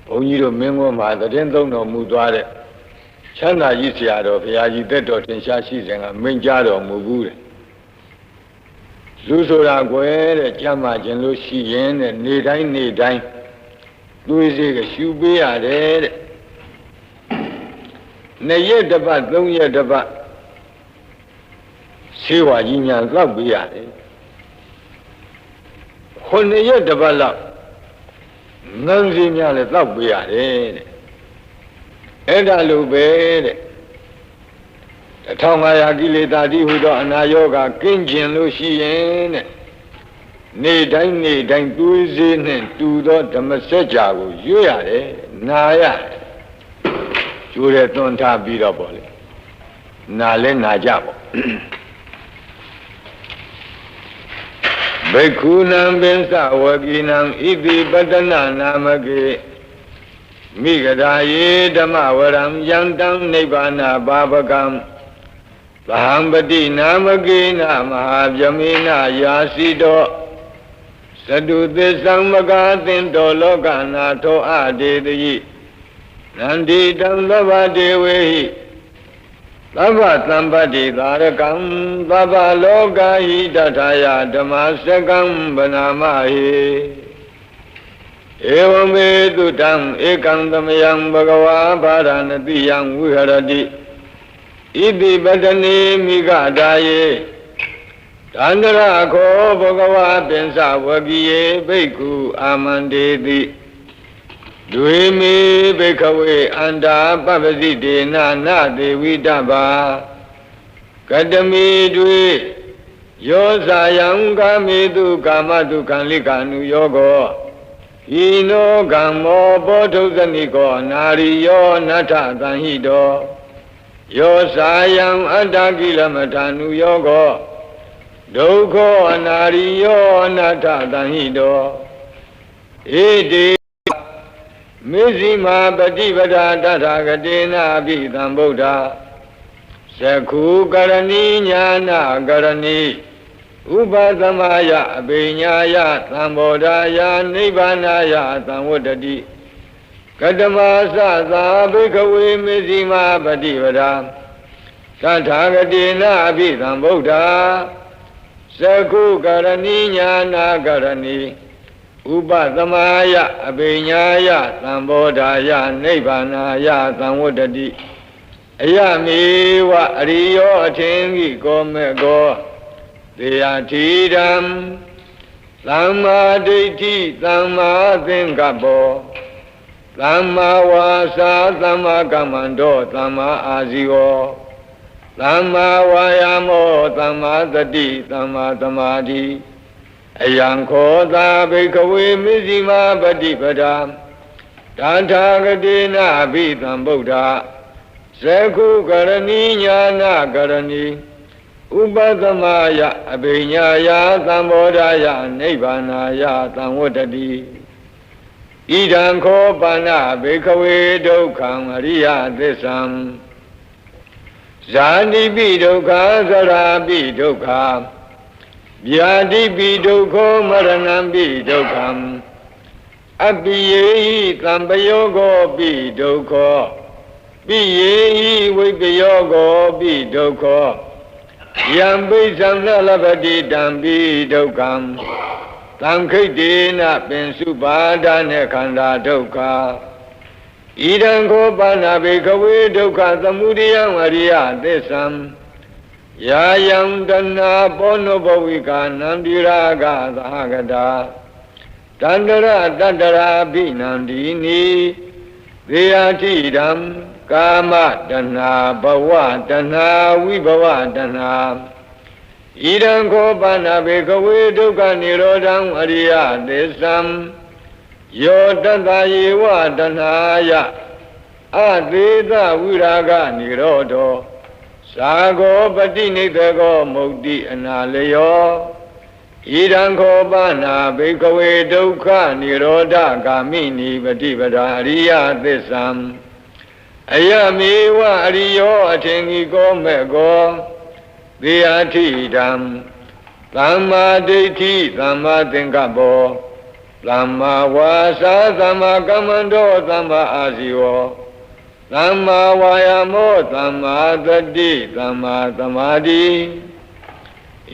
ဘုန်းကြီးတို့မင်းကွန်းမှာသတင်းသုံးတော်မူသွားတဲ့ချမ်းသာကြီးဆရာတော်ဘုရားကြီးတက်တော်ထင်ရှားရှိစဉ်ကမိန့်ကြားတော်မူဘူးတဲ့လူဆိုတာကွယ်တဲ့ကြမ်းမှခြင်းလို့ရှိရင်တဲ့နေတိုင်းသွေးစေးကရှူပေးရတယ်တဲ့2 ရက်တစ်ပတ်3 ရက်တစ်ပတ်ဆေးဝါးကြီးများလောက်ပေးရတယ်9 ရက်တစ်ပတ်လောက်ငန်းစီများလည်းလောက်ပေးရတယ်တဲ့အဲ့ဒါလိုပဲတဲ့1500ကိလေသာတိဟုသောအနာယောဂကင်းကျင်လို့ရှိရင်တဲ့နေတိုင်းသွေးစေးနဲ့တူသောဓမ္မစကြာကိုရွတ်ရတယ်နာရတယ်ကျိုးတဲ့သွန်ထားပြီးတော့ပေါ့လေနာလဲနာကြပေါ့ဘိက္ခုနံပင်စဝကိနံဣတိပတ္တနာနာမကေမိဂဒာယေဓမ္မဝရံယံတံနိဗ္ဗာနာဘာဝကံဗဟံပတိနာမကေနမဟာဗြဟ္မေနယာစီတောသတုသစ္ဆံမကာသင်တောလောကနာထောအဒေတိနန္ဒီတံသဗ္ဗဒေဝေဟိသဗ္ဗသံပတ္တိသာရကံသဗ္ဗလောကဟိတထာယဓမ္မစကံဗနာမဟိဧဝမေတုတံဧကံသမယံဘဂဝါဘာရဏတိယံဝိဟရတိဣတိပတနေမိဂဒါယေတန္တရခောဘဂဝါပင်စဝကိယေဘိက္ခုအာမန္တေတိဒွေမေဘိခဝေအန္တာပပ္ပစိတေနနာသေဝိတ္တဘာကတမေတွေယောဇာယံကာမေတုကာမတုခံလိကာနုယောကောဣနောကမ္မောဘောဓုဇနိကောနာရိယောနထသံဟိတောယောဇာယံအတ္တကိလမထာနုယောကောဒုက္ခောအနာရိယောအနတ္ထသံဟိတောဣတိမေဇိမာပฏิပဒာတထာဂတေနာပိသံဗုဒ္ဓသခုကရဏီညာနာကရဏီဥပသမယအဘိညာယသံဘောဓာယနိဗ္ဗာနာယသံဝတ္တတိကတမသသာဘိကဝေမေဇိမာပฏิပဒာတထာဂတေနာပိသံဗုဒ္ဓသခုကရဏီညာနာကရဏီဥပသမယအဘိညာယသံဘောဓာယနိဗ္ဗာနာယသံဝတ္တတိအယမေဝအရိယောအထင်ကြီးကောမေကောသေယတိဓမ္မသမ္မာဒိဋ္ဌိသမ္မာသင်္ကပ္ပောသမ္မာဝါစာသမ္မာကမ္မန္တောသမ္မာအာဇီဝောသမ္မာဝါယာမောသမ္မာသတိသမ္မာသမာဓိအယံခောသာဘိကဝေမစ္စည်းမပฏิပဒာတထာဂတေနဘိသံဗုဒ္ဓသခုကရဏီညာနာကရဏီဥပသမယအဘိညာယသံဘောဓာယနိဗ္ဗာနာယသံဝတ္တတိဣဒံခောပါဏဘိကဝေဒုက္ခံအရိယသစ္ဆံဇာတိပိဒုက္ခသရာပိဒုက္ခဗျာတိပိဒုက္ခမရဏံပိဒုက္ခံအပိယေဟိသံပယောဂောပိဒုက္ခပိယေဟိဝိပယောဂောပိဒုက္ခယံပိသံလလပတိတံပိဒုက္ခံသံခိတ်တေနပင်စုပါဒနဲ့ခန္ဓာဒုက္ခဣဒံခောပါဏဘေကဝေဒုက္ခသမုဒယံအရိယသစ္ဆံယာယံတဏပောနုဘဝိကာနံတိရာဂသဟဂတာတန္တရတတ္တရာဘိနန္ဒီနိသေယတိဓမ္မကာမတဏဘဝတဏဝိဘဝတဏဣဒံခောပါဏဘေကဝေဒုက္ခនិရောဓံအရိယသစ္ဆံယောတတ္တယေဝတဏယအသေသဝိရာဂនិရောဓောသာဂောပတိနိသကောမုတ်တိအနာလယောဣဒံခောပါဏဘိကဝေဒုက္ခនិရောဓဂာမိနိပฏิပဒာအရိယသစ္ဆံအယမေဝအရိယောအထင်ကြီးကောမဲ့ကောသေယထိဓမ္မသမ္မာဒိဋ္ဌိသမ္မာသင်္ကပ္ပော သမ္မာဝါစာသမ္မာကမ္မန္တောသမ္မာအာဇီဝသမ္မာဝါယာမောသမ္မာသတိသမ္မာသမာဓိ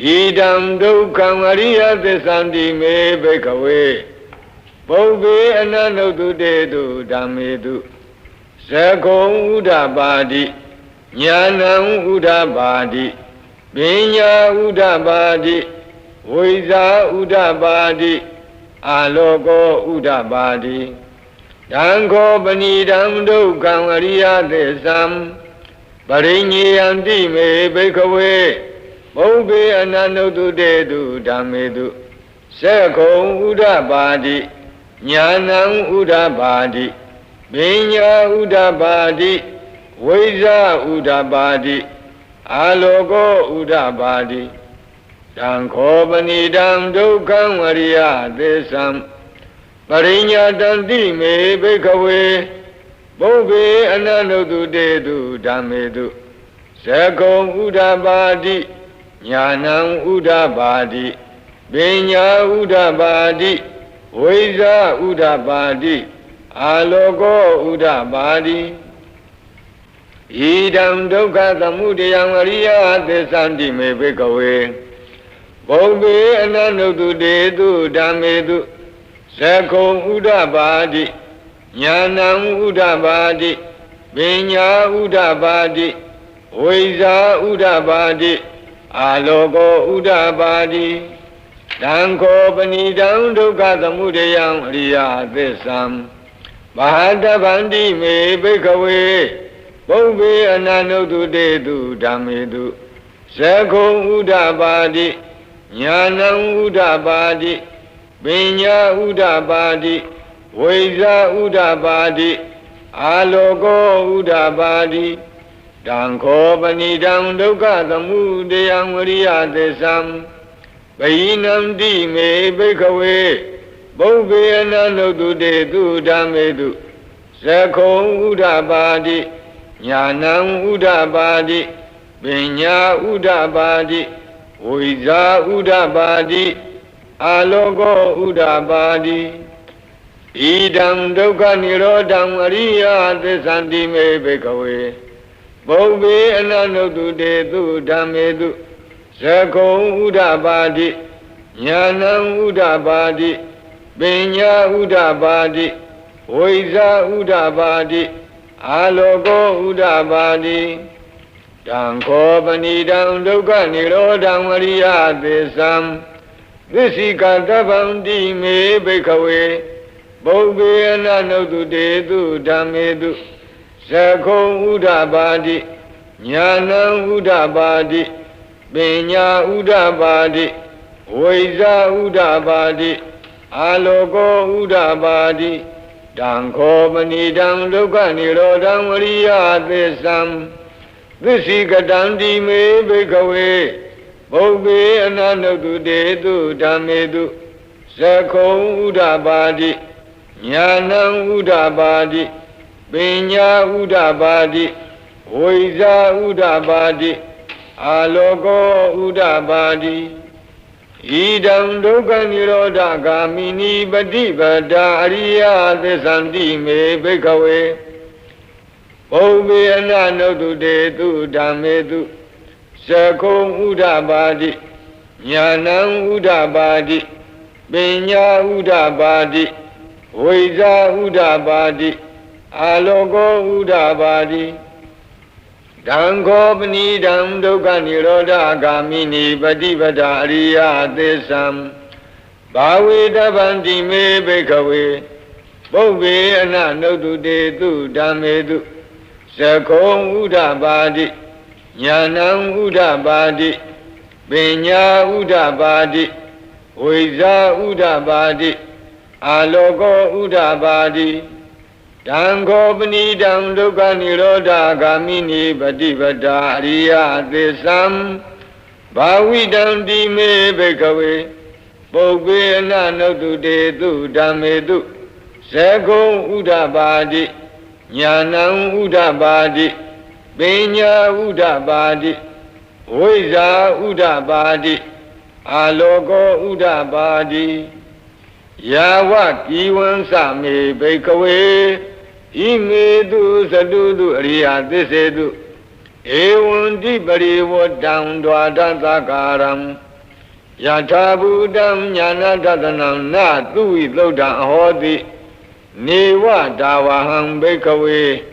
ဣဒံဒုက္ခံအရိယသစ္ဆန္တိမေဘိကဝေပုဗ္ဗေအနန္တုတုတေတုဓမ္မေတုသကုံဥဒ္ဓပါတိညာဏံဥဒ္ဓပါတိပညာဥဒ္ဓပါတိဝိဇာဥဒ္ဓပါတိအာလောကောဥဒ္ဓပါတိတံခောပဏိတံဒုက္ခံအရိယသစ္ဆံပရိညေယံတိမေဘိကဝေပုဗ္ဗေအနန္တုတုတေတုဓမ္မေတုသကုံဥဒ္ဓပါတိညာဏံဥဒ္ဓပါတိပညာဥဒ္ဓပါတိဝိဇာဥဒ္ဓပါတိအာလောကောဥဒ္ဓပါတိတံခောပဏိတံဒုက္ခံဝရိယသစ္ဆံပရိညာတံတိမေဘိကဝေပုဗ္ဗေအနန္တုတုတေတုဓမ္မေတုသကုံဥဒ္ဓပါတိညာဏံဥဒ္ဓပါတိပညာဥဒ္ဓပါတိဝိဇာဥဒ္ဓပါတိအာလောကောဥဒ္ဓပါတိဣဒံဒုက္ခသမုဒယံအရိယသစ္ဆန္တိမေဘိကဝေပုဗ္ဗေအနန္တုတုတေတုဓမ္မေတုသကုံဥဒ္ဓပါတိညာဏံဥဒ္ဓပါတိပညာဥဒ္ဓပါတိဝိဇာဥဒ္ဓပါတိအာလောကောဥဒ္ဓပါတိတံခောပဏိတံဒုက္ခသမုဒယံအရိယသစ္ဆံမဟာတဗန္တိမေဘိကဝေပုဗ္ဗေအနန္တုတုတေတုဓမ္မေတုသကုံဥဒ္ဓပါတိညာဏံဥဒ္ဓပါတိပညာဥဒ္ဓပါတိဝိဇာဥဒ္ဓပါတိအာလောကောဥဒ္ဓပါတိတံခောပဏိတံဒုက္ခသမုဒယံဝရိယသစ္ဆံပယိနံတိမေဘိကဝေပုဗ္ဗေအနန္တုတုတေတုဓမ္မေတုသကုံဥဒ္ဓပါတိညာဏံဥဒ္ဓပါတိပညာဥဒ္ဓပါတိဝိဇာဥဒ္ဓပါတိအာလောကောဥဒ္ဓပါတိဣဒံဒုက္ခនិရောဓံအရိယသစ္ဆန္တိမေဘိကဝေပုဗ္ဗေအနန္တုတုတေတုဓမ္မေတုသကုံဥဒ္ဓပါတိညာဏံဥဒ္ဓပါတိပညာဥဒ္ဓပါတိဝိဇာဥဒ္ဓပါတိအာလောကောဥဒ္ဓပါတိတံခောပဏိတံဒုက္ခនិရောဓံအရိယသစ္ဆံသစ္စိကတဗ္ဗံတိမေဘိကဝေပုဗ္ဗေအနန္တုတုတေတုဓမ္မေတုသကုံဥဒ္ဓပါတိညာဏံဥဒ္ဓပါတိပညာဥဒ္ဓပါတိဝိဇာဥဒ္ဓပါတိအာလောကောဥဒ္ဓပါတိတံခောပဏိတံဒုက္ခនិရောဓံဝရိယသစ္ဆံသစ္စိကတံတိမေဘိကဝေပုဗ္ဗေအနန္တုတုတေတုဓမ္မေတုသကုံဥဒ္ဓပါတိညာဏံဥဒ္ဓပါတိပညာဥဒ္ဓပါတိဝိဇာဥဒ္ဓပါတိအာလောကောဥဒ္ဓပါတိဣဒံဒုက္ခនិရောဓဂာမိနိပฏิပဒါအရိယသစ္ဆန္တိမေဘိကဝေပုဗ္ဗေအနန္တုတုတေတုဓမ္မေတုသကုံဥဒ္ဓပါတိညာဏံဥဒ္ဓပါတိပညာဥဒ္ဓပါတိဝိဇာဥဒ္ဓပါတိအာလောကောဥဒ္ဓပါတိတံခောပဏိတံဒုက္ခនិရောဓဂာမိနိပฏิပဒါအရိယသစ္ဆံဘာဝေတဗန္တိမေဘိကဝေပုဗ္ဗေအနန္တုတုတေတုဓမ္မေတုသကုံဥဒ္ဓပါတိညာဏံဥဒ္ဓပါတိပညာဥဒ္ဓပါတိဝိဇာဥဒ္ဓပါတိအာလောကောဥဒ္ဓပါတိတံခောပဏိတံဒုက္ခនិရောဓဂာမိနိပฏิပဒါအရိယသစ္ဆံဘာဝိတံတိမေဘိကဝေပုဗ္ဗေအနန္တုတုတေတုဓမ္မေတုသကုံဥဒ္ဓပါတိညာဏံဥဒ္ဓပါတိပညာဥဒ္ဓပါတိဝိဇာဥဒ္ဓပါတိအာလောကောဥဒ္ဓပါတိဣ Yava Kiwan Sami Bakeaway Imedu Sadudu Ria Desedu Ewan Dibari Wadam Dwadantakaram Yatabudam Yanadadanam Na Tui Loda Hodi Newa Dawaham Bakeaway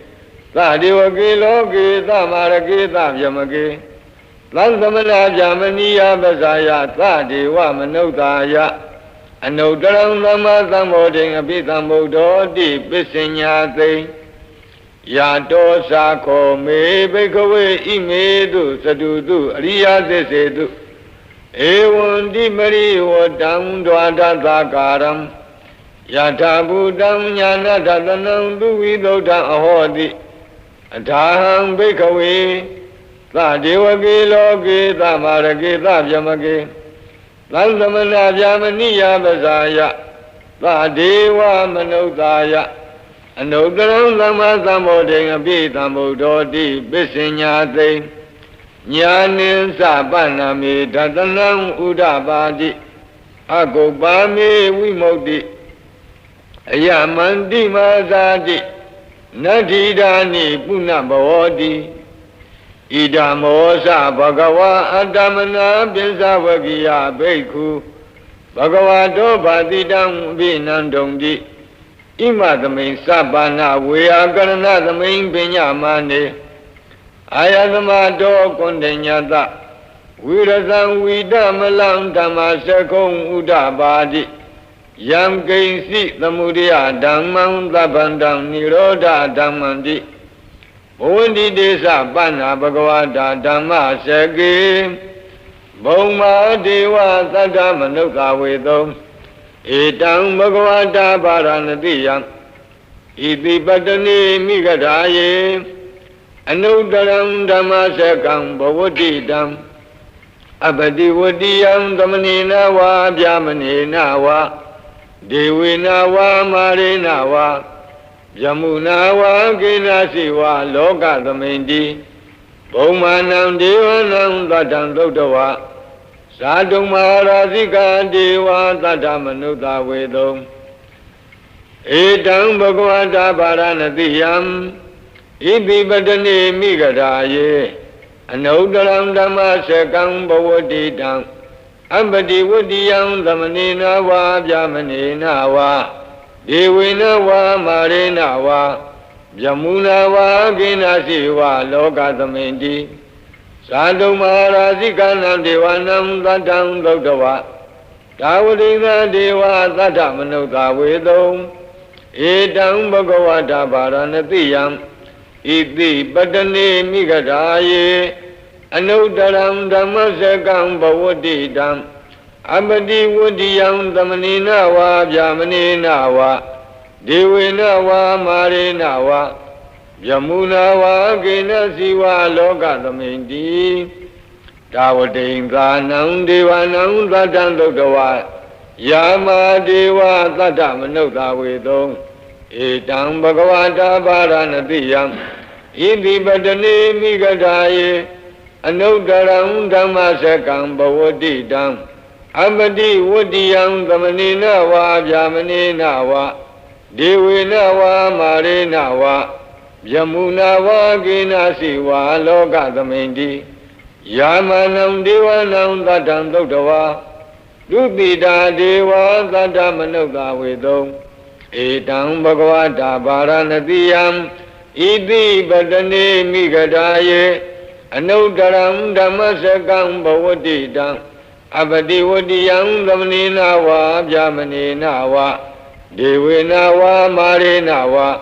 Tadiwaki Loki Tamaraki Tavyamaki Lansamana Jamaniya Basaya Tadiwa Manotaya Anodaram Lama Samoding Abitambodo Di Bisinyate Yato Sako Me Bakeaway Imedu Sadudu Riya Desedu Ewan Di Mari Wadam Dwadantakaram Yatabudam Yanadadanam Duvi Loda Ahodi Adaham Bakeaway Tadiwaki Loki Tamaraki Tavyamaki Lansamana Jamaniya Basaya Tadiwa Manotaya Anodaram Lama Samoding Abitambodo Di Bisinyate Nyanin Sapanami Dadanam Udabadi Agopami Wimodi Ayamandi Mazadi Nadidani Punabawadi Idamosa Bhagava Adamana Binsavagiya Bhikkhu Bhagavato Bhadidam Vinandongdi Imadamain Sabana Vyakaranathamain Pinyamane Ayadamato Kondenyata Virasam Vidamalam Dhammasakong Udabadi Yam Kaisi Tamudya Dhammam Tapandam Nirodha Dhammandi Bhundi Desa Panna Bhagavata Dhamma Saki Bhoma Deva Tata Manuka Vedam Etang Bhagavata Paranatiyam Iti Patani Mikadaye Anudaram Dhamma Sakam Bhavadidam Abadi Vadiyam Dhamanina Va Bhyamanina Va Devina Va Marina Va Yamuna wa Kinasi wa Loka Dhamindi Bhumanam Devanam Tatam Dodawa Sadhu Maharasika Deva Tatamanuta Vedam Etang Bhagavata Paranatiyam Iti Patani Mikadaye Anudaram Dhamma Sakam Bhavadidam Abadi Vadiyam Dhamanina Va Bhyamanina Va Devina Va Marina Va Yamuna Va Kinasi Va Loka Dhamindi Sadhu Maharasika Nam Devanam Tatam Dodawa Tavadina Deva Tatamanuta Vedam Etang Bhagavata Paranatiyam Iti Patani Mikadaye Anudaram Dhammasakam Bhavadidam Abadi Vadiyam Dhamanina Va Bhyamanina Va Devina Va Marina Va Yamuna Va Kinasi Va Loka Dhamindi Tavadinganam Devanam Tatam Dodawa Yama Deva Tatamanuta Vedam Etang Bhagavata Paranatiyam Iti Patani Mikadaye Anudaram Dhammasakam Bhavadidam Abadi Vadiyam Dhamanina Va Bhyamanina Va Devina Va Marina Va Yamuna Va Kinasi Va Loka Dhamindi Yamanam Devanam Tatam Dodawa Dupita Deva Tatamanuta Vedam Etang Bhagavata Paranatiyam Iti Patani Mikadaye Anudaram Dhammasakam Bhavadidam Abadi Vadiyam Dhamanina Va Bhyamanina Va Devina Va Marina Va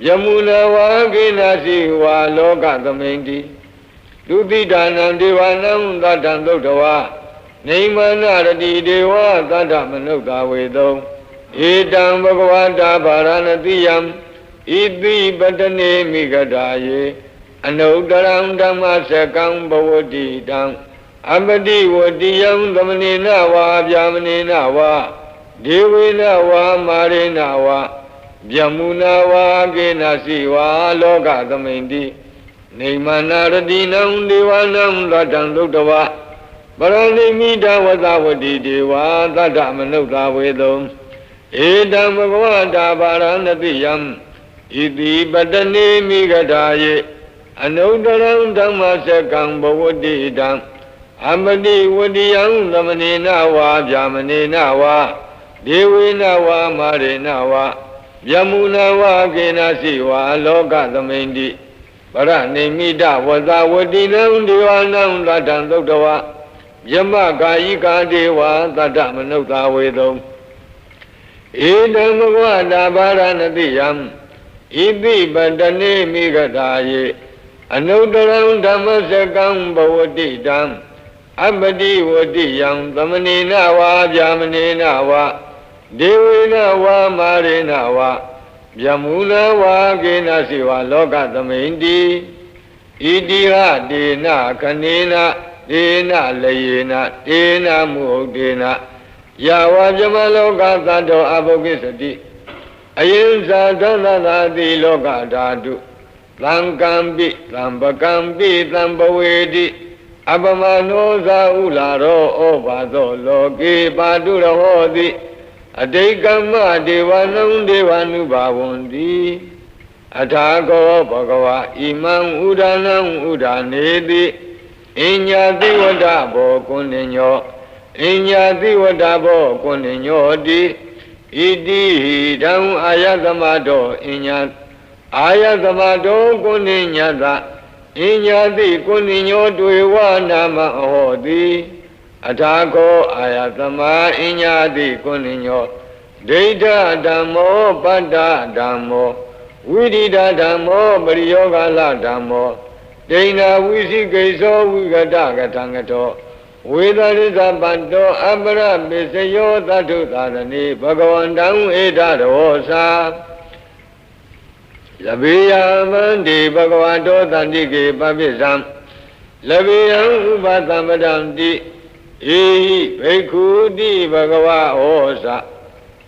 Yamuna Va Kinasi Va Loka Dhamindi Dutidanam Devanam Tatam Dodawa Neimana Rati Deva Tatamanuta Vedam Etang Bhagavata Paranatiyam Iti Patani Mikadaye Anudaram Dhammasakam Bhavadidam Abadi Vadiyam Dhamanina Va Bhyamanina Va Devina Va Marina Va Yamuna Va Kinasi Va Loka Dhamindi Neimana Radinam Devanam Tatam Dodawa Paranimita Vatavati Deva Tatamanuta Vedam Edam Bhagavata Varanatiyam Iti Patani Migadaye Anudaram Dhammasakam Bhavadidam Amadi Vadiyam Dhamanina Va Vyamanina Va Devina Va Marina Va Vyamuna Va Kenasi Va Loka Dhamindi Paranimida Vada Vadinam Divanam Radhan Dukdava Yama Kayika Deva Tata Manukta Vedam Edam Bhagavata Varanatiyam Iti Patani Migadaye Anudaram Dhammasakam Bhavadidam Abadi Vadiyam Dhamanina Va Vyamanina Va Devina Va Marina Va Vyamuna Va Kenasi Va Loka Dhamindi Idiha Dena Kanena Dena Layena Dena Muhdena Yava Vyamaloka Tato Abhokisati Ayinsa Dhanadati Loka Dhatu Thankampi Thampakampi Thampavedi Abhamano Saularo Obhato Loke Padurahoti Adekama Devanam Devanubhavanti Athako Bhagava Imam Udanam Udaneti Inyati Vadabo Kuninyo Inyati Vadabo Kuninyo Di Iti Hidam Ayatamato Inyat Ayatamato Kuninyata Inyati Kuninyo Dwewa Nama Hoti Athako Ayatama Inyati Kuninyo Deita Dhammo Pada Dhammo Vidita Dhammo Pariyogala Dhammo Dena Visikeso Vigata Gatangato Vedarisa Panto Abra Bisayo Tatu Tadani Bhagavandam Eda Rosa Labiya Mandi Bhagavato Tandike Papisam Labiyam Upatampadam Di Ehi Bhekkhudi Bhagava Osa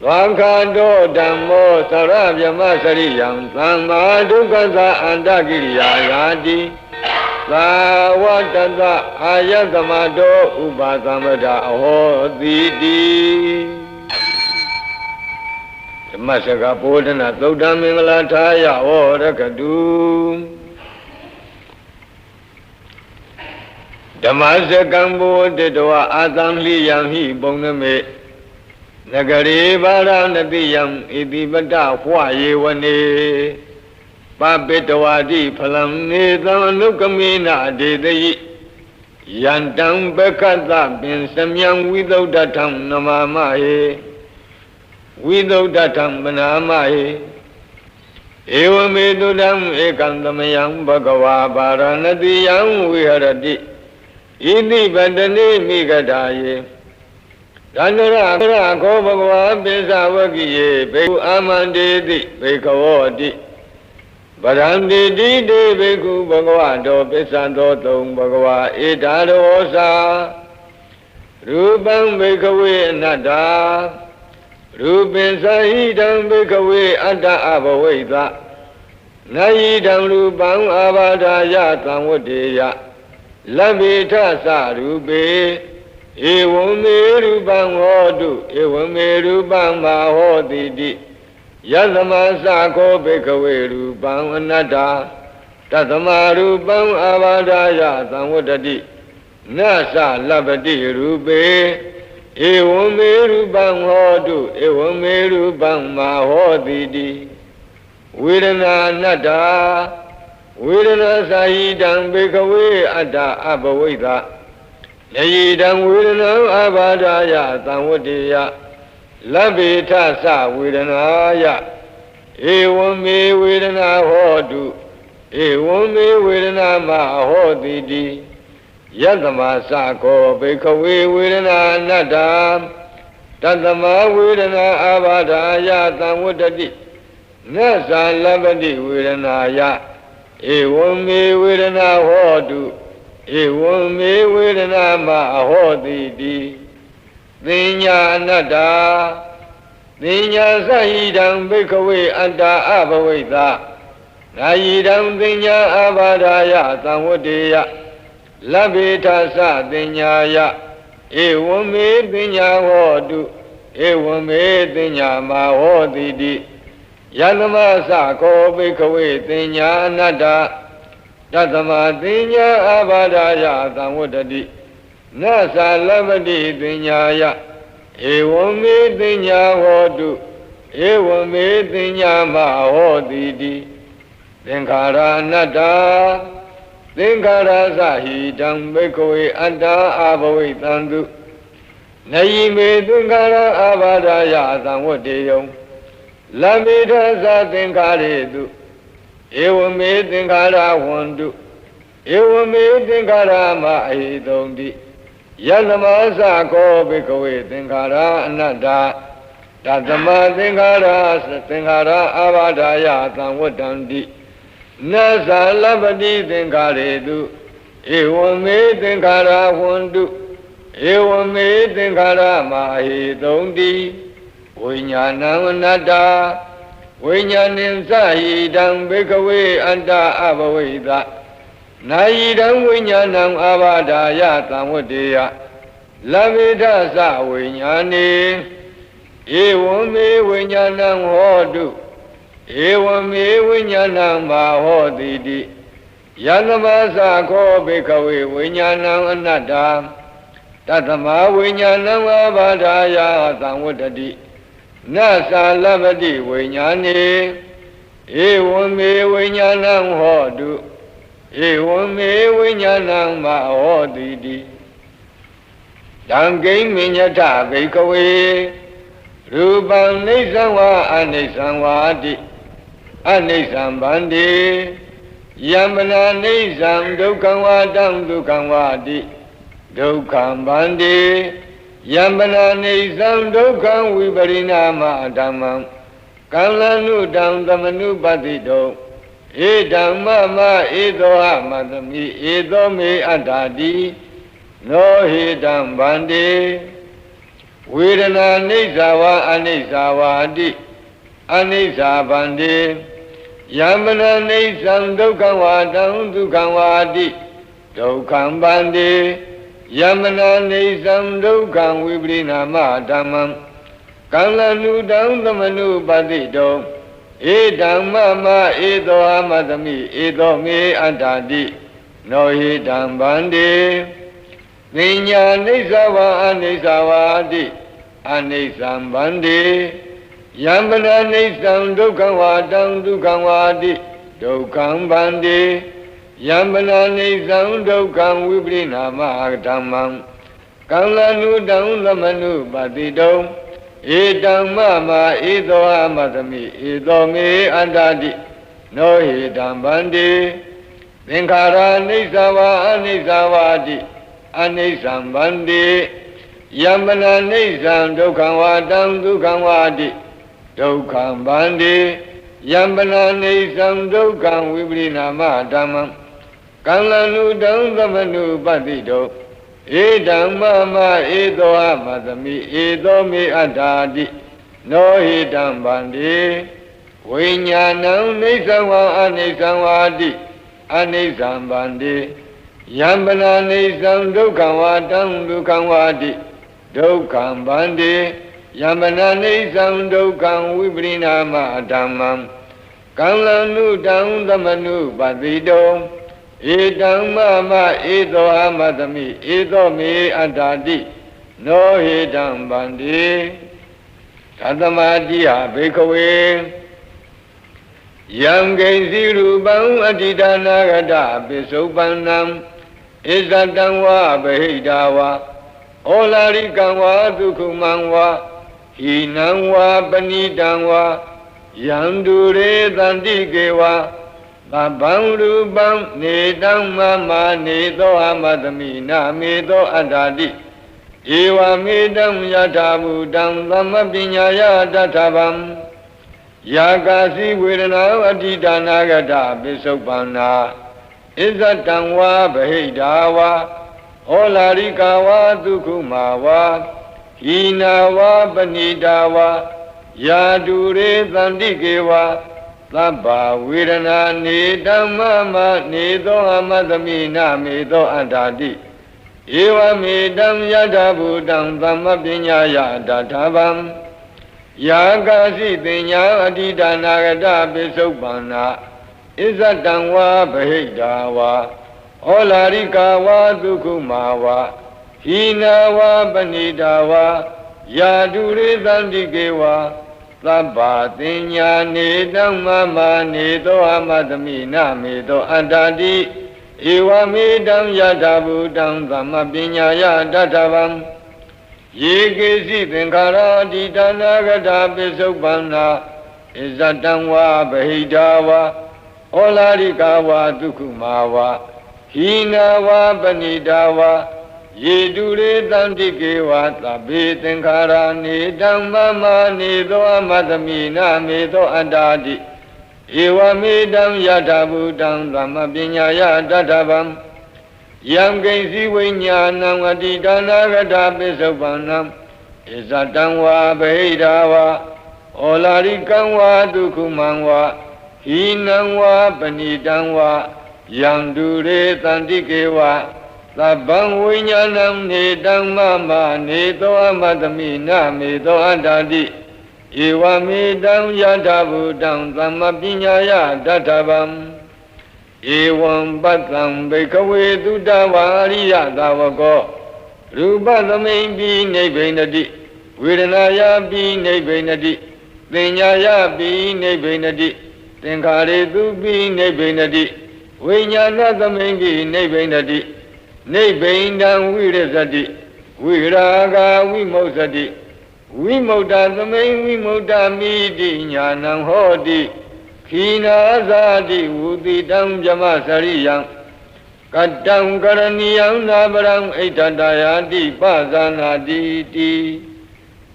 Vakhanto Dhammo Sarabhyama Sariyam Thamma Dukkasa Andakiriya Yati Savatata Ayatamato Upatampada Ahotiti Masaka Podana Thuddha Mingala Thaya Orakadu Dhammasakam Bodhidva Atamli Yamhi Bonname Nagari Varanatiyam Iti Pata Hwayevane Papitavadi Phalam Netam Anukamena Dedayi Yantam Bekata Bin Samyam Vidaudatam Namamahe Vidaudatam Manamahe Evame Dudam Ekandamayam Bhagava Varanatiyam Viharati Iti Patani Migadaye Dandara Ko Bhagava Pisavakiye Bhekhu Amandeti Bhekhavoti Bharamdeti De Bhekhu Bhagavato Pisanto Tum Bhagava Etarosa Rupam Bhekhawe Anatta Rupin Sahidam Bhekhawe Atta Abhavaita Nayidam Rupam Abhadaya Samvadeya Labita Sarupe Evame Rupam Hodu Evame Rupam Mahoditi Yadama Sako Bhekhawe Rupam Anatta Tatama Rupam Abhadaya Samvadati Nasa Labati Rupe Evame Rupam Hodu Evame Rupam Mahoditi Vedana Anatta Vedana Sahidam Bhekhawe Atta Abhavaita Nayidam Vedana Abhadaya Samvadeya Labita Sa Vedanaya Evame Vedana Hodu Evame Vedana Mahoditi Yadama Sako Bhekhawe Vedana Anatta Tatama Vedana Abhadaya Samvadati Nasa Labati Vedanaya Evame Vedana Hodu Evame Vedana Mahoditi Dinya Anatta Dinya Sahidam Bhekhawe Atta Abhavaita Nayidam Dinya Abhadaya Samvadeya Labita Sa Dinyaya Evame Dinya Hodu Ewame Tinya Mahodidi Yanama Sako Bikawe Tinya Nada Tatama Tinya Abadaya Tamudadi Nasa Lavadi Tinya Ewame Tinya Hodu Ewame Tinya Mahodidi Tinkara Nada Tinkara Sahidam Bikawe Anda Abawi Tandu Naime Tinkara Abadaya Tamudiyom Lamida Sa Tinkaredu Ewame Tinkara Wandu Ewame Tinkara Mahidondi Yanamasa Ko Bikawe Tinkara Ananda Tatama Tinkara Abadaya Tamudandi Nasa Labadi Tinkaredu Ewame Tinkara Wandu Ewame Tinkara Mahidondi Vinyanam Nada Vinyanim Sahidam Bikawe Anta Abaveda Naidam Vinyanam Abadaya Tamudeya Lamida Sa Vinyani Ewame Vinyanam Hodu Ewame Vinyanam Mahodidi Yanamasa Ko Bikawe Vinyanam Nada Tatama Vinyanam Abadaya Tamudadi Nasa Lavadi Vinyani Ewame Vinyanam Hodu Ewame Vinyanam Mahodidi Dangay Minyata Bikawe Rupam Nisanwa Anisanwadi Anisambandi Yamana Nisam Dukhanwadam Dukhanwadi Dukhambandi Yambana Nisam Dukham Viparinama Dhammam Kalanu Dham Dhamanu Patido Edam Mama Edoha Madami Edome Adadi No Hidam Bandi Vedana Nisawa Anisawadi Anisabandi Yambana Nisam Dukhanwadam Dukhanwadi Dukhambandi Yamana Nisam Dukham Viparinama Dhammam Kalanu Dham Dhamanu Patido Edam Mama Edoha Madami Edome Adadi No Hidam Bandi Vinya Nisawa Anisawadi Anisambandi Yambana Nisam Dukhanwadam Dukhanwadi Dukhambandi Yambana Nisam Dukham Viparinama Dhammam Kalanu Dham Dhamanu Patido Edam Mama Edoha Madami Edome Adadi No Hidam Bandi Tinkara Nisawa Anisawadi Anisambandi Yambana Nisam Dukhanwadam Dukhanwadi Dukhambandi Yambana Nisam Dukham Viparinama Dhammam Kalanu Dham Dhamanu Patido Edam Mama Edoha Madami Edome Adadi No Hidam Bandi Vinyanam Nisawa Anisanwadi Anisambandi Yambana Nisam Dukhanwadam Dukhanwadi Dukhambandi Yambana Nisam Dukham Viparinama Dhammam Kalanu Dham Dhamanu Patido Edam Mama Edoha Madami Edome Adadi No Hidam Bandi Tatamadiya Bikawe Yam Gaisi Rupam Adidana Gada Bisopanam Isatamwa Bahidawa Olarikamwa Dukhumanwa Hinamwa Panidamwa Yandure Dandikewa Babam Rupam Nedam Mama Nedoha Madami Namedo Adadi Ewa Medam Yatabudam Dhammapinyaya Databam Yakasi Vedana Adidana Gada Bisopana Isatamwa Bahidawa Olarikawa Dukhumawa Hinawa Panidawa Yadure Dandikewa Labba Vedana Nedam Mama Nedoha Madami Namedo Adadi ဧဝမေတံယထာဘူတံသမ္မပညာယတထာဗံယာကာစီပညာအတိဒါနာဂတပိစုပ္ပန္နာဣဇတံဝါဗဟိတာဝါဩလာရိကာဝါဒုက္ခမာဝါဟိနာဝါပဏိတာဝါယာတုရေသန္တိကေဝါသဗ္ဗသင်ညာနေတံမမနေသောအမတမိနမေသောအတ္တတိဧဝမေတံယထာဘူတံသမ္မပညာယတထဗံယေကေစီသင်္ခါရတိဒါနာဂတပိစုပ္ပန္နာဣဇတံဝါဗဟိတာဝါဩလာရိကာဝါဒုက္ခမာဝါဟိနာဝါပဏိတာဝါယေတုရေတန္တိကေဝါသဗ္ဗေသင်္ခါရနေတံမမနေသောအမတမိနမေသောအတ္တတိဧဝမေတံယထာဘူတံသမ္မပညာယတထဗံယံကိဉ္စီဝိညာဏံအတိဒါနာဂတပိစုပ္ပန္နံဣဇတံဝါဗဟိတာဝါဩလာရိကံဝါဒုက္ခမံဝါဟိနံဝါပဏိတံဝါယံတုရေတန္တိကေဝါသဗ္ဗံဝိညာဏံနေတံမမနေသောအမတမိနမေသောအတ္တတိဧဝမေတံယထာဘူတံသမ္မပညာယတထဗံဧဝံပတ္တံဘိကဝေတုတဝါရိယသာဝကောရူပသမိန်ပိနိဗ္ဗိနတိဝေဒနာယပိနိဗ္ဗိနတိသင်ညာယပိနိဗ္ဗိနတိသင်္ခါရေတုပိနိဗ္ဗိနတိဝိညာဏသမိန်ပိနိဗ္ဗိနတိနိဗ္ဗိန္ဒံဝိရဇတိဝိရာဂဝိမု ဿတိဝိမု tta သမိန်ဝိမု tta မိတိညာဏံဟောတိခိနာဇာတိဝုတိတံဗြဟ္မစရိယံကတံကရဏီယံနာပရံဣဋ္ဌတယာတိပဇာနာတိတိ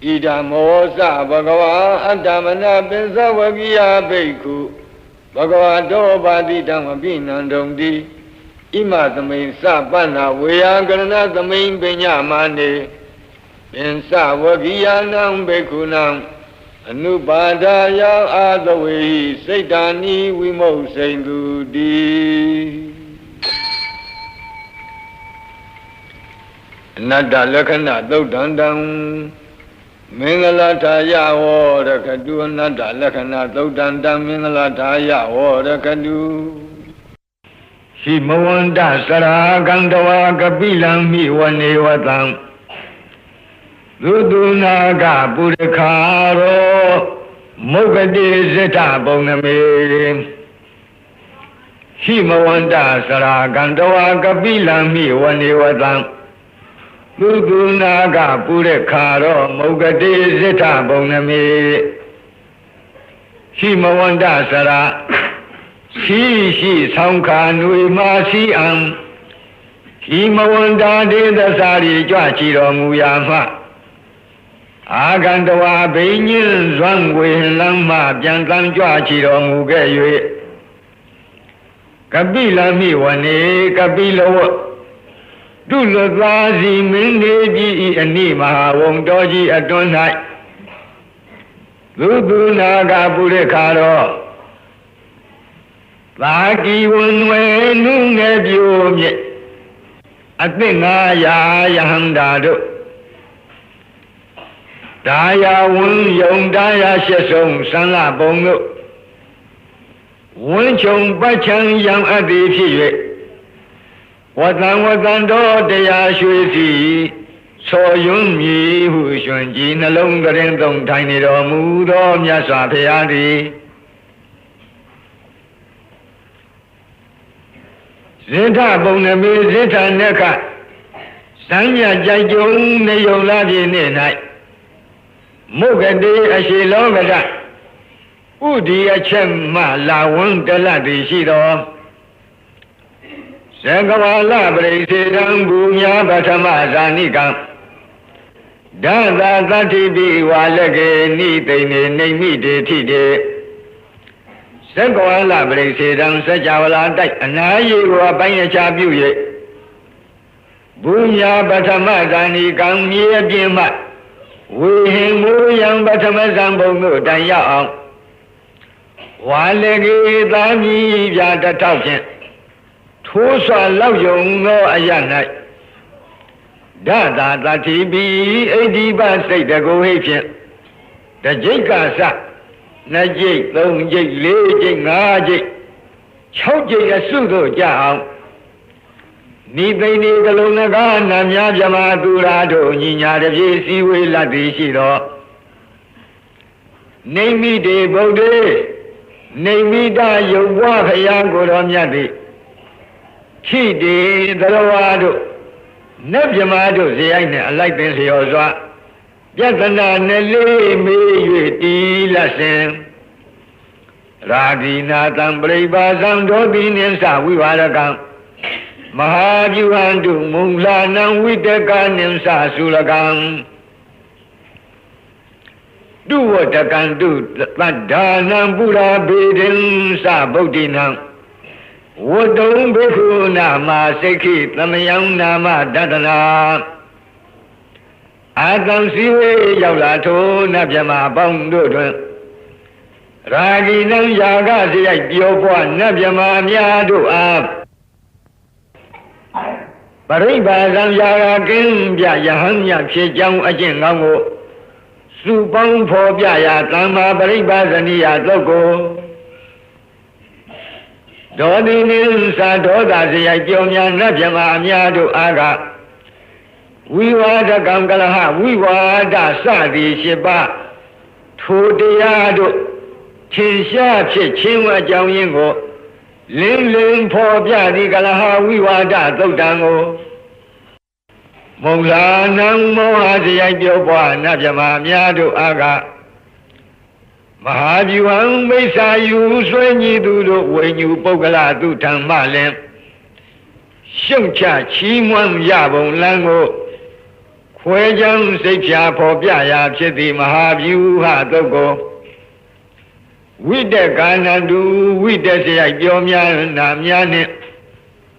ဣဒံမောစဘဂဝါအတ္တမနပိစဝကိယဘိက္ခုဘဂဝါတောပါတိတံအပိနန္တုံတိဣမသမိန်စပန္နာဝေယကရဏသမိန်ပညာမာနေပင်စဝကိယနံဘိက္ခုနံအနုပါဒာယအာသဝေဟိစိတ်တာနိဝိမုတ်စိန်သူတိအနတ္တလက္ခဏာသုတ်တန္တံမင်္ဂလာထာယဝရကတုအနတ္တလက္ခဏာသုတ်တန္တံမင်္ဂလာထာယဝရကတုဟိမဝန္တစရာကံတဝါကပိလံမိဝနေဝတံသုတုနာကပုရခာရောမုဂတိဇိထဘုံနမေဟိမဝန္တစရာကံတဝါကပိလံမိဝနေဝတံသုတုနာကပုရခာရောမုဂတိဇိထဘုံနမေဟိမဝန္တစရာရှိဆောင်းခါနွေမာစီအံဟိမဝန္တာဒေသစာရီကြွချီတော်မူရာမှအာဂန္တဝါဘိညင်းဇွမ်းဝေလမ်းမှပြန်တမ်းကြွချီတော်မူခဲ့၍ကပိလမိဝနေကပိလဝဒုလသာစီမင်းနေပြီအနိမဟာဝံတော်ကြီးအတွန်း၌သုတုနာကပုရိခါတော်သာကီဝန်ဝဲနုငယ်ပြိုမြင့်အသင့်900ယဟန္တာတို့ဒါယာဝန်ယုံဒါယာရှစ်ဆုံးသံလပုံတို့ဝင်းချုံပတ်ချံယံအပ်သည်ဖြစ်၍ဝတံတော်တရားရွှေစီဆောယွန်းမြည်ဟုရှင်ကြီးနှလုံးကရင်သုံးထိုင်နေတော်မူသောမြတ်စွာဘုရားသည်ဇိထဘုံနမေဇိထနက္ခစံညကြိုက်ကြုံနေယုံလာခြင်းနှင့်၌မုဂတိအရှိလောကတဥဒီအချက်မှလာဝန်းတလတ်သည်ရှိတော်သံဃဝါလပရိစေတံဘူညာပထမဇာနိကံဒသသတ္တိပိဝါလကေနိသိနေနေမိတေထိတေသံဃဝါလပရိစေတံစัจ java လာတိုက်အနာယေကိုအပိုင်းအခြားပြု၍ဘူညာပထမဇာနိကံမြေအပြင်မှဝေဟင်မူယံပထမဇံဘုံတို့တိုင်ရအောင်ဝါလကေသာမီပြတထောက်ဖြင့်ထိုးစွာလောက်ယုံသောအရ၌ Dada Tatibi, Ediba say the Gohation, the Jikasa, Najik, Long Jik, Lejik, Najik, Chojik, a Sudo Jao. Nibe Nigaluna, Namya Jamadurado, Nina, the Jesi will la Dishiro. Name me de Bode, name me da Yowa Yango Ramyadi. Chi de the Rovado. Nebjamado, the I like this Yosa. Yatana Nele me Lassen Radina Tambreba Zandobin and Sa, we are a gun. Mahajuandu Munglan with the gun and Sa Sulagan. Do what I can do, but Dana Buddha Bidin Sa Bodina. What don't be who Nama Seki, Lamayang Nama Dadana. I can see Yalato Nabjama Bondo Ragi Nam Yaga, the Yopo, Nabjama Yadu up. Pariba Zam Yaga Kim Yahanya Chijang Ajingango. Supang for Yaya Tama Pariba Zania Logo. Dodin Sadoda, the Yonya Nabjama Yadu Aga. We were the Gangalaha, we were the Sadi Shiba, Tudiado, Chinsha, Chima Jango, Lim Lim Pobia, Galaha, we were the Dodango. Mola Nam Mohazi, Yoba, Najama, Yadu Aga. Mahajuan Mesa, you when you do when you Bogala do Tamalem. Shuncha, Chimwan Yabon Lango. Wejam Secha Popia Chiti Mahavu Hadogo. With the Ganadu, with the Sayomia Namiane,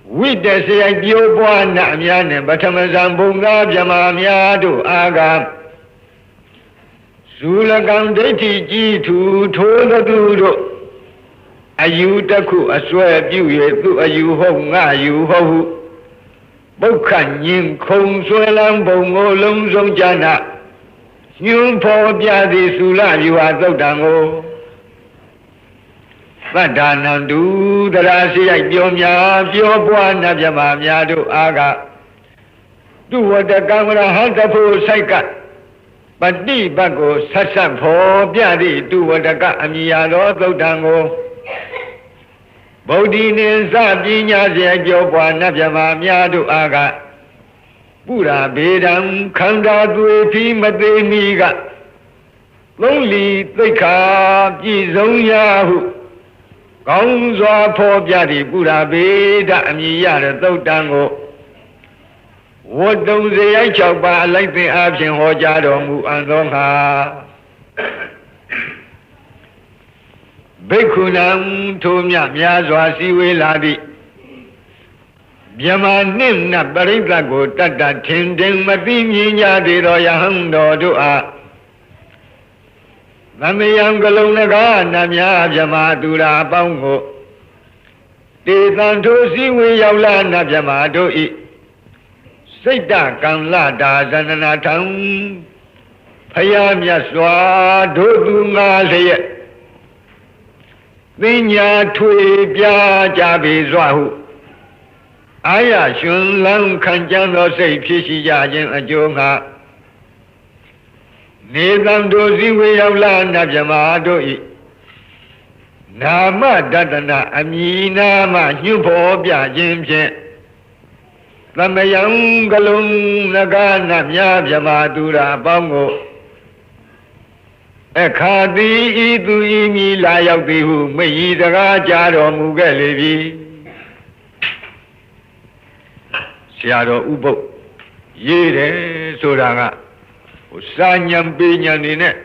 with the Sayoboa Namiane, Batamazambunga Jamamiadu Aga Sulagam Deti to Tola Dudo Ayutaku, I swear you, you home, you ho. Bokan Yin Kong Suelam Bongo Lung Song Jana Yun Po Biadi Sula, you are Dodango. Madanandu, the Rasi, Yomya, Yobuana Jamamya do Aga. Do what the Gamma Hantapo Saika. But the Bago Sasam Po Biadi, do what the Gamia Dodango. Bodin Sabinya Yobuana Jamamya do Aga. Buddha Bedam Kanda Dueti Mademiga. Lonely Tika Jizong Yahu. Gongzwa Po Biadi Buddha Beda Amiyada Dodango. What don't they chaba like the option Hojado Mu Andonga? Bekunam Tumya Miazwa Siwe Ladi Yamanim Nabarikago Tata Tinding Matinya de Royahando Dua Namayam Galonaga Namya Jamadura Bongo Desanto Siwe Yaula Najamado I Sita Kanlada Zananatam Payam Yaswa Dodunga Sayet Vinya Tui Bia Jabi Zwahu Aya Shun Lang Kanjano say Pishi Yajin Ajonga Nizam Dozi Wayavla Najamado I Nama Dadana Amina Ma Yupo Bia Jimje Lamayang Galung Naga Namya Jamadura Bongo Ekadi Idu Imi Layabihu, May the Rajaro Mugalevi Siaro Ubo Yere Suranga Usanyam Binyan in it,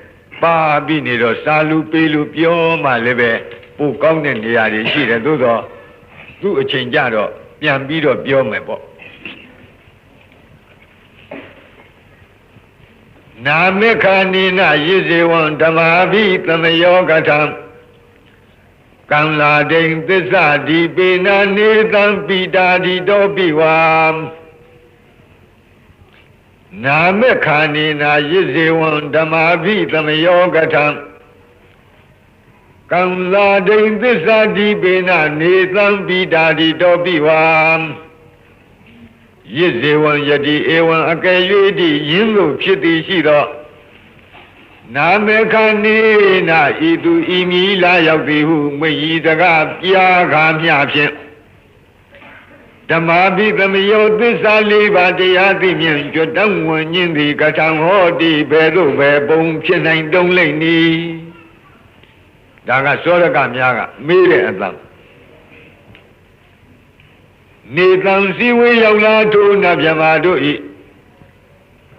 Babinido Salu Pilu Pio Malebe, Pukong and the Adi Shira Dudo, do a changeado, Yambido Pio Mebo. Namekanina Yiziwan Damavi Tamayogatam Kamla Ding Pisadi Bina Nidam Pidadi Dobiwam နာမေခာနေနာယိဇေဝံဓမ္မာဘိသမယောကထံကံလာဒိသစ္စာတိပေနနေသံပိတာတိတောပိဝံယိဇေဝံယတိဧဝံအကယ်၍တိယင်းသို့ဖြစ်သည်ရှိသောနာမေခာနေနာဤသူဤမီလာရောက်သည်ဟုမယီတကပြာခါမျှဖြင့်ဓမ္မာဘိသမယောသစ္စာလေးပါးတရားသိမြင်ကြွတံဝင်ခြင်းသည်ကထံဟောတိဘယ်သို့ပဲပုံဖြစ်နိုင်တုံးလိမ့်နီဒါကစောရကများကမေးတဲ့အတန်နေတံစည်းဝေးရောက်လာထိုးနတ်မြမာတို့ဤ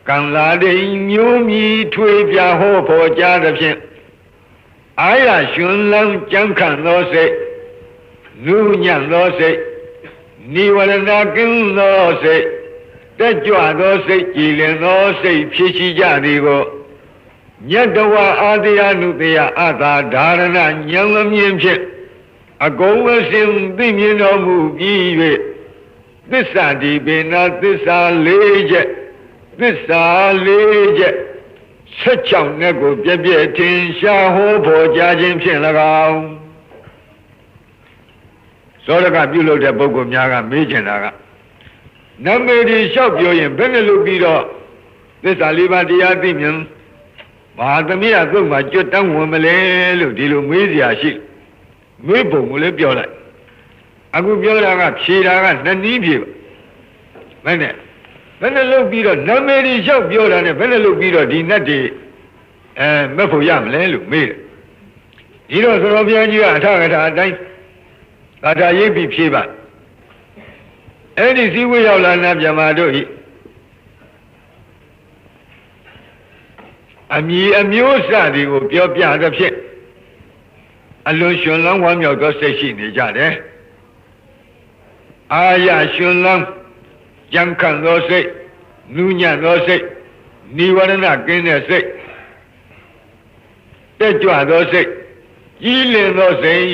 ကံလာတဲ့မျိုးမြည်ထွေပြဟောဖို့ကြားသဖြင့်အာရရှင်လန်းကြံခံသောစိတ်နုညံ့သောစိတ်နိဝရဏကင်းသောစိတ်တက်ကြွသောစိတ်ကြည်လင်သောစိတ်ဖြစ်ရှိကြသည်ကိုညတဝအာတယနုတယအသာဓာရဏဉာဏ်မြင်ဖြင့်အကုန်အစင်သိမြင်တော်မူပြီး၍သစ္စာဒီပေနာသစ္စာ၄ချက်သစ္စာ၄ချက်16နဲ့ကိုပြည့်ပြည့်ထင်ရှားဟောပေါ်ကြခြင်းဖြင့်၎င်းသောရကပြုလုပ်တဲ့ပုဂ္ဂိုလ်များကမေးချင်တာကနမေဒီလျှောက်ပြောရင်ဘယ်နဲ့လုပ်ပြီးတော့သစ္စာ၄ပါးတရားသိမြင်မဟာသမီးကသုတ်မှာကြွတန်းဝင်မလဲလို့ဒီလိုမေးစရာရှိမေးပုံကိုလည်းပြောလိုက်အခုပြောတာကဖြေတာကနှစ်နည်းဖြေပါဘယ်နဲ့လုပ်ပြီးတော့နမေဒီလျှောက်ပြောတာနဲ့ဘယ်နဲ့လုပ်ပြီးတော့ဒီနတ်တွေမက်ဖို့ရမလဲလို့မေးတယ်ဒီတော့သရောဘုရားကြီးကအထကထာအတိုင်းသာသာရိပ်ပြီးဖြေပါအဲ့ဒီစည်းဝေးရောက်လာနတ်မြမာတို့ဤအမည်အမျိုးစသည်ကိုပြောပြသဖြင့်အလွန်ရှင်လန်းဝမ်းမြောက်သောစိတ်ရှိနေကြတယ်အာရရှင်လန်းကြံခံသောစိတ်နူးညံ့သောစိတ်နိဝရဏကင်းတဲ့စိတ်တက်ကြွသောစိတ်ကြီးလင်သောစိတ်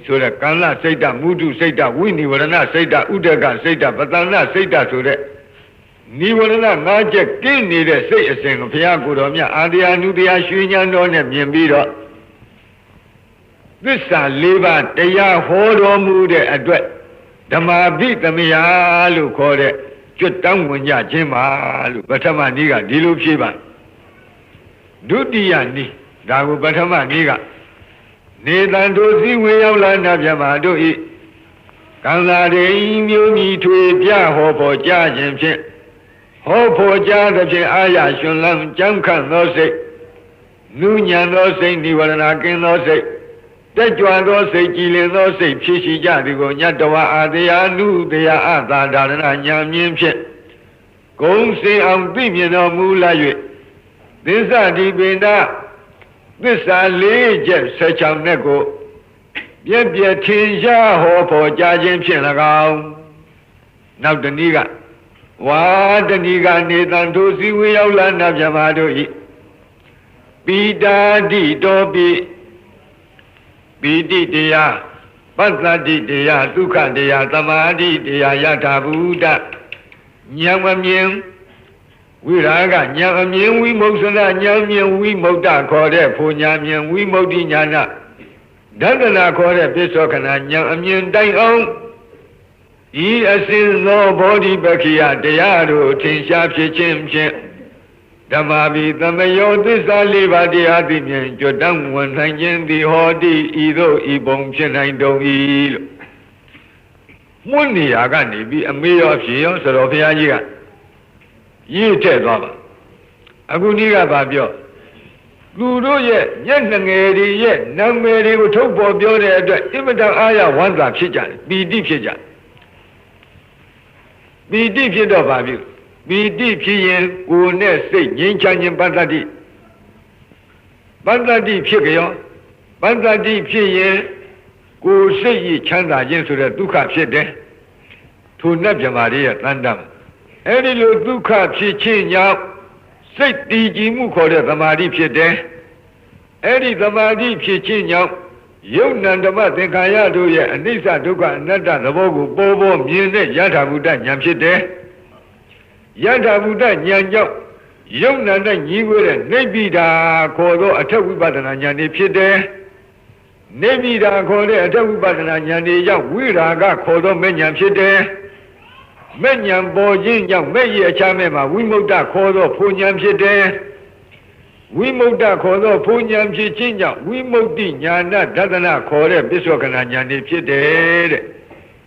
ဆိုတဲ့ကံလစိတ်တမုဒုစိတ်တဝိနိဝရဏစိတ်တဥဒကစိတ်တပတန္နစိတ်တဆိုတဲ့နိဝရဏ၅ချက်ကင်းနေတဲ့စိတ်အစဉ်ကိုဘုရားကိုယ်တော်မြတ်အာတရားနုတရားရွှေဉာဏ်တော်နဲ့မြင်ပြီးတော့သစ္စာ၄ပါးတရားဟောတော်မူတဲ့အတွက်ဓမ္မာဘိသမယလို့ခေါ်တဲ့ကျွတ်တောင်းဝင်ကြခြင်းပါလို့ပထမနည်းကဒီလိုဖြေပါဒုတိယနည်းဒါကိုပထမနည်းကနေတန်တို့စည်းဝေးရောက်လာနတ်မြမာတို့ဤကံလာတွေမျိုးမြည်ထွေပြဟောဖို့ကြားခြင်းဖြင့်ဟောဖို့ကြားသဖြင့်အာရရှင်လန်းကြံခန့်သောစိတ်နုညံသောစိတ်နိဝရဏကင်းသောစိတ်တက်ကြွသောစိတ်ကြည်လင်သောစိတ်ဖြစ်ရှိကြသည်ကိုညတဝအာတရားနုတရားအသာဒါရဏဉာဏ်မြင်ဖြင့်ဂုံစေအောင်သိမြင်တော်မူလာ၍သစ္စာဒီပေနာသစ္စာ၄ချက်16နဲ့ကိုပြည့်ပြည့်ထင်ရှားဟောဖို့ကြားခြင်းဖြင့်၎င်းနောက်တနည်းကဝါတဏီကနေတန်ထိုစည်းဝေးရောက်လာနတ်မြမာတို့ဤပိတာတိတောပိပိတိတရားပတ္တတိတရားဒုက္ခတရားသမာဓိတရားယထာဘူတဉာဏ်မမြင်ဝိရာဂဉာဏ်အမြင်ဝိမုတ်စရဉာဏ်မြင်ဝိမုတ်တခေါ်တဲ့ဖူဉာဏ်မြင်ဝိမုတ်တိဉာဏဒန္တနာခေါ်တဲ့ပစ္စောခဏဉာဏ်အမြင်တိုင်အောင်ဤအစဉ်သောဘောဓိပက္ခိယတရားတို့ထင်ရှားဖြစ်ခြင်းဖြင့်ဓမ္မာဘိသမယောသစ္စာ၄ပါးတရားသိမြင်ကြွတန်းဝင်နိုင်ခြင်းသည်ဟောတိဤသို့ဤပုံဖြစ်နိုင်တုံ၏လို့မွန်းနေရာကနေပြီးအမေရောဖြေရောဆိုတော့ဘုရားကြီးကရေးထည့်သွားပါအခုနည်းကဘာပြောသူတို့ရဲ့ညက်ငယ်တွေရဲ့နာမည်တွေကိုထုတ်ပေါ်ပြောတဲ့အတွက်အင်မတန်အားရဝမ်းသာဖြစ်ကြတယ်ပီတိဖြစ်ကြတယ်ပီတိဖြစ်တော့ဘာဖြစ်ပီတိဖြစ်ရင်ကိုယ်နဲ့စိတ်ငြိမ်းချမ်းခြင်းပတ္တတိဖြစ်ကြောပတ္တတိဖြစ်ရင်ကိုယ်စိတ်ရချမ်းသာခြင်းဆိုတဲ့ဒုက္ခဖြစ်တယ်ထိုနတ်မြမာတွေရဲ့တန်တမ်းအဲ့ဒီလိုဒုက္ခဖြစ်ခြင်းကြောင့်စိတ်တည်ကြည်မှုခေါ်တဲ့သမာဓိဖြစ်တယ်အဲ့ဒီသမာဓိဖြစ်ခြင်းကြောင့်ယုတ်နံဓမ္မသင်္ခါရတို့ရဲ့အနိစ္စဒုက္ခအနတ္တသဘောကိုပေါ်ပေါ်မြင်တဲ့ယထာဘုဒ္ဓဉာဏ်ဖြစ်တယ်ယထာဘုဒ္ဓဉာဏ်ကြောင့် ယုံနာနဲ့ညီကိုတဲ့နိဗ္ဗိဒာခေါ်သောအထက်ဝိပဿနာဉာဏ်တွေဖြစ်တယ်နိဗ္ဗိဒာခေါ်တဲ့အထက်ဝိပဿနာဉာဏ်တွေကြောင့်ဝိရာဂခေါ်သောမဲ့ဉာဏ်ဖြစ်တယ်မဲ့ဉာဏ်ပေါ်ခြင်းကြောင့်မဲ့ရဲ့အခြားမဲ့မှာဝိမု ക്ത ခေါ်သောဖူဉာဏ်ဖြစ်တယ်ဝိမု ക്ത ခေါ်သောဖူဉာဏ်ဖြစ်ခြင်းကြောင့်ဝိမု ക്തി ဉာဏဒသနာခေါ်တဲ့ပစ္စောကနာဉာဏ်တွေဖြစ်တယ်တဲ့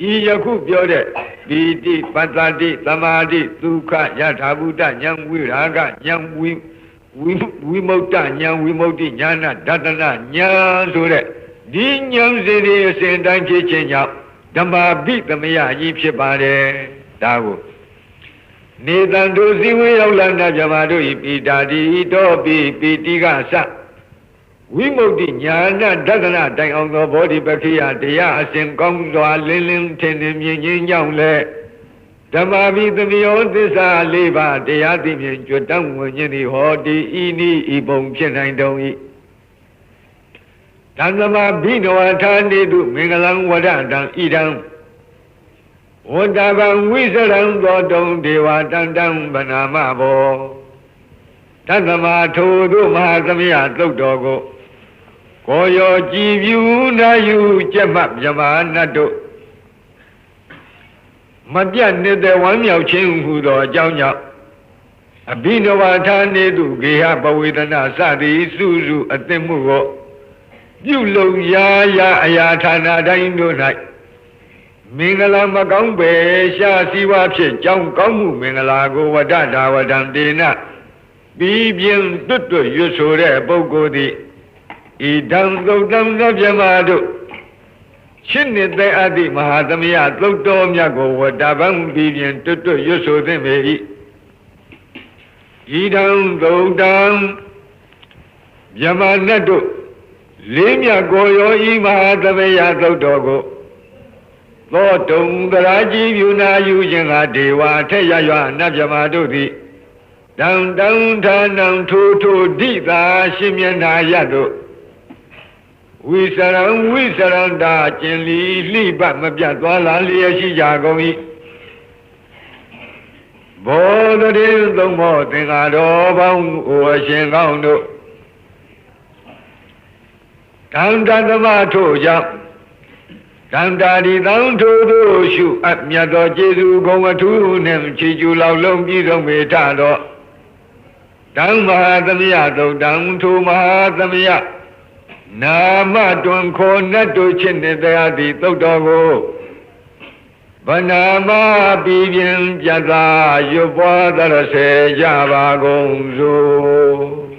ဤယခုပြောတဲ့ပီတိပတ္တတိသမာဓိဒုက္ခယထာဘုဒ္ဓဉာဏ်ဝိရာဂဉာဏ်ဝိမု ക്ത ဉာဏ်ဝိမု ക്തി ဉာဏဒသနာဉာဏ်ဆိုတဲ့ဒီဉာဏ်စဉ်တွေအစဉ်တိုင်းဖြစ်ခြင်းကြောင့်ဓမ္မာပိသမယကြီးဖြစ်ပါတယ်ဒါကိုနေတံတို့ဇီဝေရောက်လာတဲ့ဗြဟ္မာတို့ဤပိတာတိတောပိပိတိကသဝိမု ക്തി ညာဏဒသနာတိုင်အောင်သောဘောဓိပက္ခိယတရားအစဉ်ကောင်းစွာလင်းလင်းထင်ထင်မြင်ခြင်းကြောင့်လေဓမ္မာပိသမယောသစ္စာ၄ပါးတရားသိမြင်ကြွတန်းဝင်ခြင်းသည်ဟောတိဤနိဤပုံဖြစ်နိုင်တုံ၏ဓမ္မာဘိနဝထာနေတုမင်္ဂလံဝဒတံဣဒံဝတ္တဗံဝိစရံသောတုံဒေဝတန္တံဗနာမဘောတသမထိုတို့မဟာသမယသုတ်တော်ကိုကိုရောကြည်ပြူနာယူကျက်မှမြမနတ်တို့မပြတ်နေတဲ့ဝမ်းမြောက်ခြင်းဟူသောအကြောင်းကြောင့်အဘိနဝထာနေတုဂေဟပဝေဒနာစသည်စုစုအသင့်မှုကိုပြုလုပ်ရာရာအရာဌာနတိုင်းတို့၌မင်္ဂလာမကောင်းပဲရှားစီဝါဖြစ်ကြောင်းကောင်းမှုမင်္ဂလာကိုဝဒတာဝဒံတေနပြီးပြင်းတွတ်တွတ်ရွတ်ဆိုတဲ့ပုဂ္ဂိုလ်သည်ဤတံသုတ်တံသဗ္ဗမတို့ရှင်းနေတဲ့အာတိမဟာသမယသုတ်တော်မြတ်ကိုဝဒဗံပြီးပြင်းတွတ်တွတ်ရွတ်ဆိုသင့်ပေ၏ဤတံသုတ်တံဗြဟ္မာနတ်တို့လေးမြတ်ကိုရောဤမဟာသမယသုတ်တော်ကိုသောတုံသရာကြီးပြုနာယူခြင်းကဒေဝထက်ရရွာနတ်ဗြဟ္မာတို့သည်တံတံဌာနံထိုထိုဒိသာရှင်မျက်နာရတို့ဝိစရံဝိစရံတာကျင်လီလှိပတ်မပြတ်သွားလာလျက်ရှိကြကုန်၏ဘောဓတိသုံးမောသင်္ဃာတော်ပေါင်းအိုအရှင်ကောင်းတို့တံတသမထို့ကြောင့်တံတာဒီတံထိုတို့ရှုအပ်မြတ်သောကျေးဇူးဂုဏ်အထူးနှင့်ချီးကျူးလောက်လုံးပြည့်စုံပေထသောတံမဟာသမယသုတ်တံထိုမဟာသမယနာမတွင်ခေါ်နတ်တို့ချစ်နေတရားသည်သုတ်တော်ကိုဗနာမပြီးပြင်းပြတ်သာရွတ်ပွားသရစေကြပါကုန်စို့